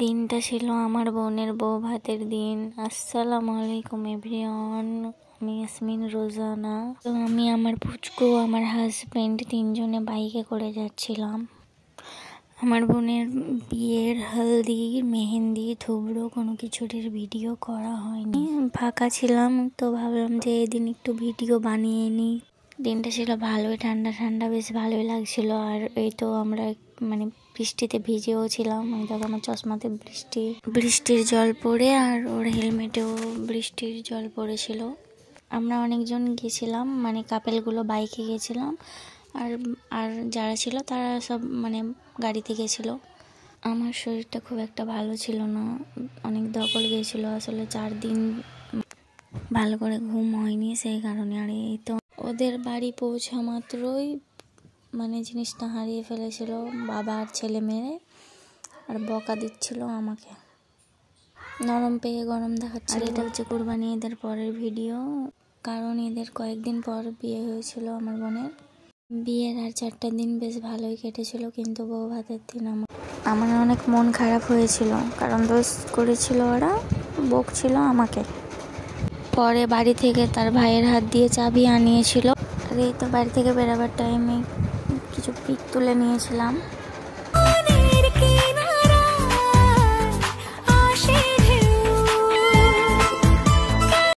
দিনটা ছিল আমার বোনের বউ ভাতের দিন। আসসালামু আলাইকুম এভরিওয়ান, আমি ইয়াসমিন রোজানা। তো আমি আমার পুচকু আমার হাজবেন্ড তিনজনে বাইকে করে যাচ্ছিলাম। আমার বোনের বিয়ের হলদি মেহেন্দি থুবড়ো কোনো কিছুর ভিডিও করা হয়নি, ফাঁকা ছিলাম তো ভাবলাম যে এদিন একটু ভিডিও বানিয়ে নিই। দিনটা ছিল ভালোই ঠান্ডা ঠান্ডা, বেশ ভালোই লাগছিল। আর এই তো আমরা মানে বৃষ্টিতে ভিজেও ছিলাম। আমি দেখো আমার চশমাতে বৃষ্টির জল পড়ে আর ওর হেলমেটেও বৃষ্টির জল পড়েছিল। আমরা অনেকজন গেছিলাম, মানে কাপেলগুলো বাইকে গেছিলাম, আর আর যারা ছিল তারা সব মানে গাড়িতে গেছিলো। আমার শরীরটা খুব একটা ভালো ছিল না, অনেক ধকল গেছিল আসলে 4 দিন ভালো করে ঘুম হয়নি, সেই কারণে। আর এই তো ওদের বাড়ি পৌঁছা মাত্রই মানে জিনিসটা হারিয়ে ফেলেছিল বাবা আর ছেলে মেয়ে, আর বকা দিচ্ছিল আমাকে, নরম পেয়ে গরম দেখাচ্ছে। আর এটা হচ্ছে কুরবানি ঈদের পরের ভিডিও, কারণ ঈদের কয়েকদিন পর বিয়ে হয়েছিল আমার বোনের। বিয়ের আর 4টা দিন বেশ ভালোই কেটেছিল, কিন্তু বউ ভাতের দিন আমার অনেক মন খারাপ হয়েছিল, কারণ দোষ করেছিল ওরা, বকছিল আমাকে। পরে বাড়ি থেকে তার ভাইয়ের হাত দিয়ে চাবি আনিয়েছিল। আর এই তো বাড়ি থেকে বেরোবার টাইমে কিছু পিক তুলে নিয়েছিলাম।